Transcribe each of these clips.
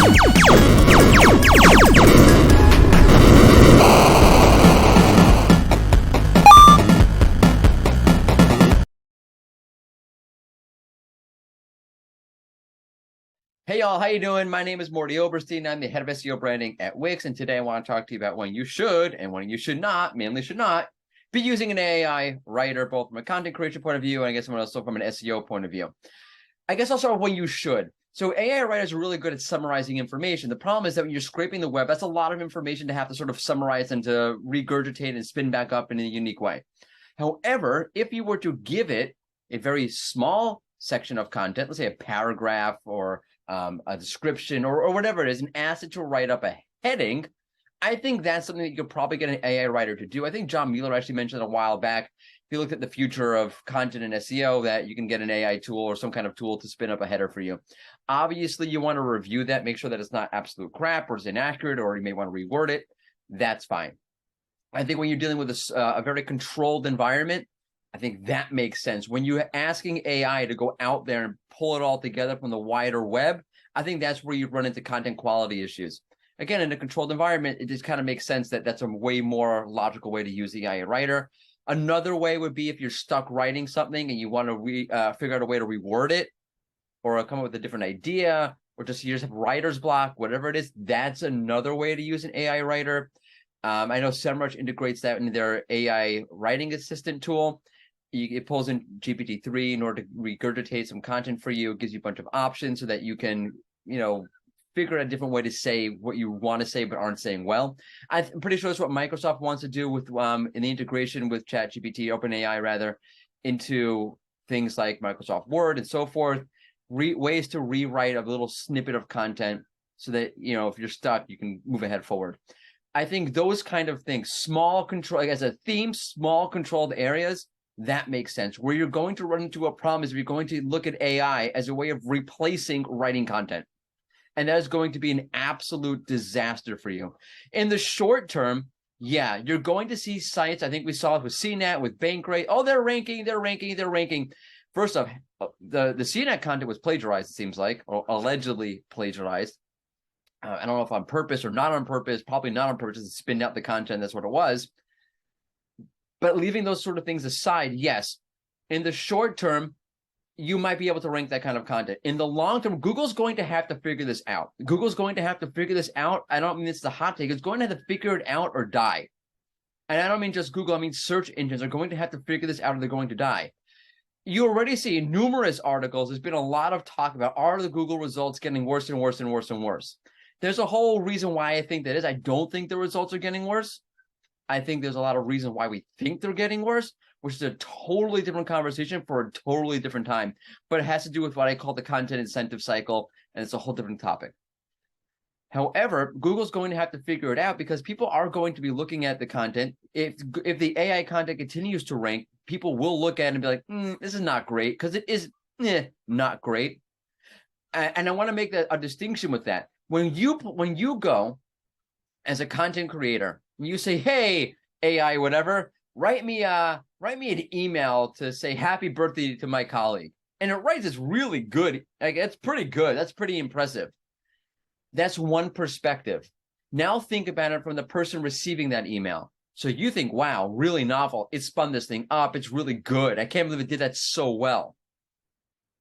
Hey y'all, how you doing? My name is Morty Oberstein. I'm the head of SEO branding at Wix, and today I want to talk to you about when you should and when you should not, mainly should not, be using an AI writer, both from a content creation point of view and I guess also from an SEO point of view. I guess I'll start with when you should. So AI writers are really good at summarizing information. The problem is that when you're scraping the web, that's a lot of information to have to sort of summarize and to regurgitate and spin back up in a unique way. However, if you were to give it a very small section of content, let's say a paragraph or a description or whatever it is, and ask it to write up a heading, I think that's something that you could probably get an AI writer to do. I think John Mueller actually mentioned a while back, if you looked at the future of content and SEO, that you can get an AI tool or some kind of tool to spin up a header for you. Obviously, you want to review that, make sure that it's not absolute crap or it's inaccurate, or you may want to reword it. That's fine. I think when you're dealing with a very controlled environment, I think that makes sense. When you're asking AI to go out there and pull it all together from the wider web, I think that's where you run into content quality issues. Again, in a controlled environment, it just kind of makes sense that that's a way more logical way to use the AI writer. Another way would be if you're stuck writing something and you want to figure out a way to reword it or come up with a different idea, or just you just have writer's block, whatever it is, that's another way to use an AI writer. I know SEMrush integrates that in their AI writing assistant tool. It pulls in GPT-3 in order to regurgitate some content for you. It gives you a bunch of options so that you can, figure out a different way to say what you want to say but aren't saying well. I'm pretty sure that's what Microsoft wants to do with in the integration with ChatGPT, OpenAI rather, into things like Microsoft Word and so forth. Ways to rewrite a little snippet of content so that, if you're stuck, you can move ahead forward. I think those kind of things, small control, like as a theme, small controlled areas, that makes sense. Where you're going to run into a problem is if you're going to look at AI as a way of replacing writing content. And that is going to be an absolute disaster for you. In the short term, yeah, you're going to see sites. I think we saw it with CNET, with Bankrate. Oh, they're ranking. First off, the CNET content was plagiarized, it seems like, or allegedly plagiarized. I don't know if on purpose or not on purpose, probably not on purpose, to spin out the content. That's what it was. But leaving those sort of things aside, yes, in the short term, you might be able to rank that kind of content. In the long term, Google's going to have to figure this out. I don't mean it's the hot take. It's going to have to figure it out or die. And I don't mean just Google. I mean search engines are going to have to figure this out or they're going to die. You already see in numerous articles, there's been a lot of talk about, are the Google results getting worse and worse and worse and worse? There's a whole reason why I think that is. I don't think the results are getting worse. I think there's a lot of reasons why we think they're getting worse, which is a totally different conversation for a totally different time. But it has to do with what I call the content incentive cycle, and it's a whole different topic. However, Google's going to have to figure it out because people are going to be looking at the content. If the AI content continues to rank, people will look at it and be like, this is not great, because it is not great. And I want to make a distinction with that. When you go as a content creator, you say, hey, AI, whatever, write me an email to say happy birthday to my colleague. And it writes this really good. Like, it's pretty good. That's pretty impressive. That's one perspective. Now think about it from the person receiving that email. So you think, wow, really novel. It spun this thing up. It's really good. I can't believe it did that so well.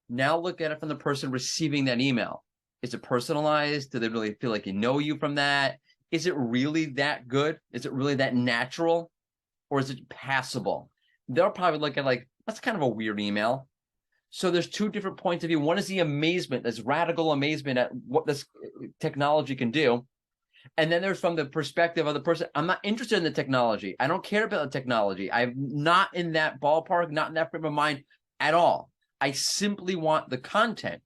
Now look at it from the person receiving that email. Is it personalized? Do they really feel like you know you from that? Is it really that good? Is it really that natural? Or is it passable? They'll probably look at like, that's kind of a weird email. So there's two different points of view. One is the amazement, this radical amazement at what this technology can do. And then there's from the perspective of the person, I'm not interested in the technology. I don't care about the technology. I'm not in that ballpark, not in that frame of mind at all. I simply want the content.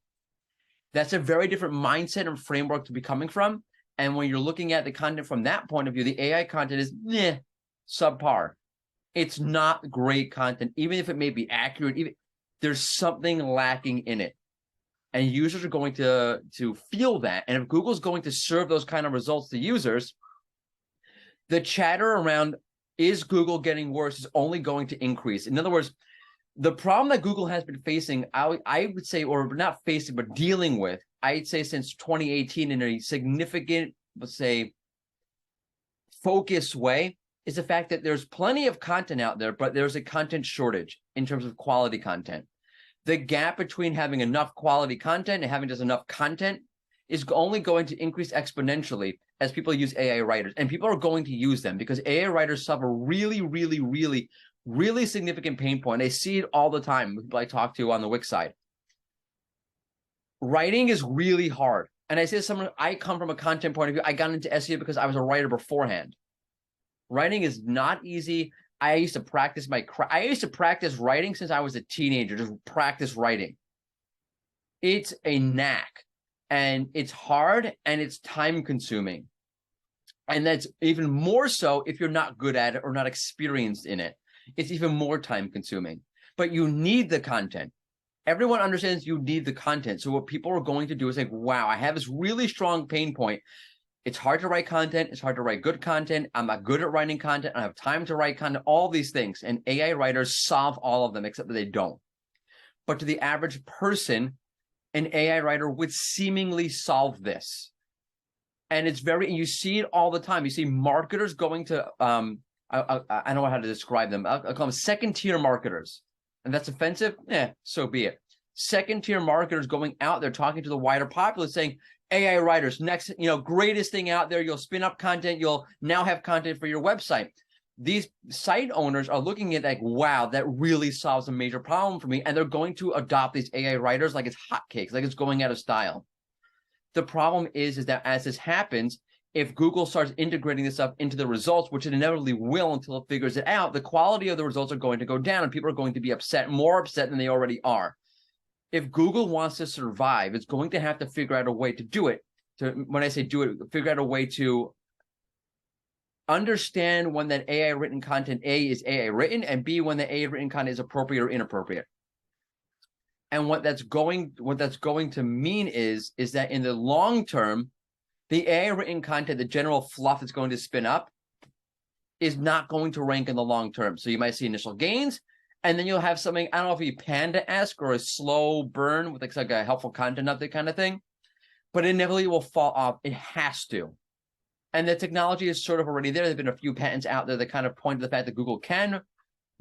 That's a very different mindset and framework to be coming from. And when you're looking at the content from that point of view, the AI content is subpar. It's not great content, even if it may be accurate. There's something lacking in it. And users are going to feel that. And if Google's going to serve those kind of results to users, the chatter around, is Google getting worse, is only going to increase. In other words, the problem that Google has been facing, I would say, or not facing, but dealing with, I'd say since 2018 in a significant, let's say, focused way, is the fact that there's plenty of content out there, but there's a content shortage in terms of quality content. The gap between having enough quality content and having just enough content is only going to increase exponentially as people use AI writers. And people are going to use them because AI writers solve a really, really, really, really significant pain point. I see it all the time with people I talk to on the Wix side. Writing is really hard. And I say to someone, I come from a content point of view. I got into SEO because I was a writer beforehand. Writing is not easy. I used to practice writing since I was a teenager, just practice writing. It's a knack, and it's hard, and it's time consuming. And that's even more so if you're not good at it or not experienced in it. It's even more time consuming, but you need the content. Everyone understands you need the content. So what people are going to do is like, wow, I have this really strong pain point. It's hard to write content. It's hard to write good content. I'm not good at writing content. I don't have time to write content, all these things. And AI writers solve all of them, except that they don't. But to the average person, an AI writer would seemingly solve this. And it's you see it all the time. You see marketers going to, I don't know how to describe them. I'll call them second-tier marketers. And that's offensive? So be it. Second-tier marketers going out there talking to the wider populace saying, AI writers, next, greatest thing out there. You'll spin up content. You'll now have content for your website. These site owners are looking at like, wow, that really solves a major problem for me. And they're going to adopt these AI writers like it's hotcakes, like it's going out of style. The problem is that as this happens, if Google starts integrating this stuff into the results, which it inevitably will until it figures it out, the quality of the results are going to go down and people are going to be upset, more upset than they already are. If Google wants to survive, it's going to have to figure out a way to do it. When I say do it, figure out a way to understand when that AI written content, A, is AI written, and B, when the AI written content is appropriate or inappropriate. And what that's going to mean is that in the long term, the AI written content, the general fluff that's going to spin up, is not going to rank in the long term. So you might see initial gains, and then you'll have something, I don't know if you Panda-esque or a slow burn with like a helpful content update kind of thing, but inevitably it will fall off. It has to. And the technology is sort of already there. There have been a few patents out there that kind of point to the fact that Google can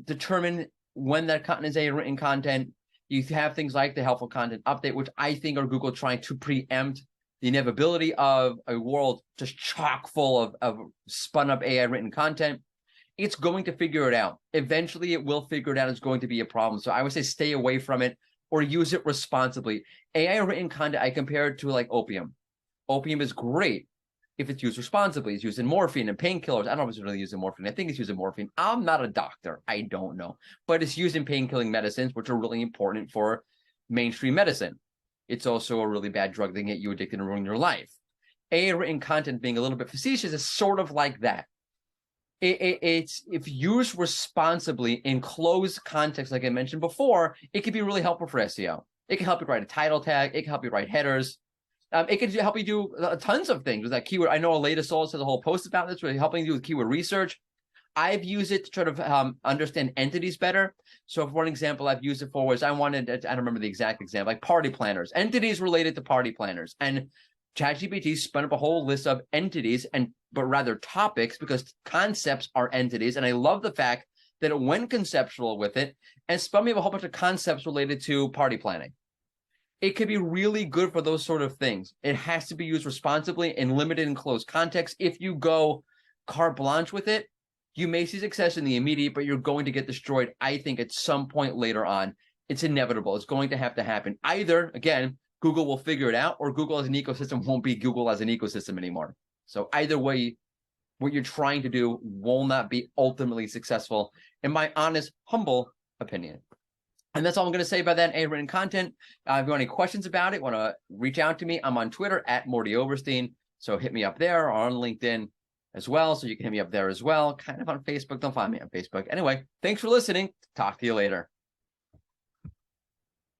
determine when that content is AI written content. You have things like the helpful content update, which I think are Google trying to preempt the inevitability of a world just chock full of spun up AI written content. It's going to figure it out. Eventually, it will figure it out. It's going to be a problem. So I would say stay away from it or use it responsibly. AI written content, I compare it to like opium. Opium is great if it's used responsibly. It's used in morphine and painkillers. I don't know if it's really used in morphine. I think it's used in morphine. I'm not a doctor. I don't know. But it's used in pain-killing medicines, which are really important for mainstream medicine. It's also a really bad drug that can get you addicted and ruin your life. AI written content, being a little bit facetious, is sort of like that. It's if used responsibly in closed context, like I mentioned before, it could be really helpful for SEO. It can help you write a title tag. It can help you write headers. It can help you do tons of things with that keyword. I know Aleda Souls has a whole post about this, really helping you with keyword research. I've used it to try to understand entities better. So for one example, I've used it for was I don't remember the exact example, like party planners, entities related to party planners. And ChatGPT spun up a whole list of entities, but rather topics, because concepts are entities. And I love the fact that it went conceptual with it and spun me up a whole bunch of concepts related to party planning. It could be really good for those sort of things. It has to be used responsibly and limited in closed context. If you go carte blanche with it, you may see success in the immediate, but you're going to get destroyed, I think, at some point later on. It's inevitable. It's going to happen. Either, again, Google will figure it out, or Google as an ecosystem won't be Google as an ecosystem anymore. So either way, what you're trying to do will not be ultimately successful, in my honest, humble opinion. And that's all I'm going to say about that AI written content. If you have any questions about it, want to reach out to me, I'm on Twitter at Morty Oberstein. So hit me up there, or on LinkedIn as well. So you can hit me up there as well. Kind of on Facebook. Don't find me on Facebook. Anyway, thanks for listening. Talk to you later.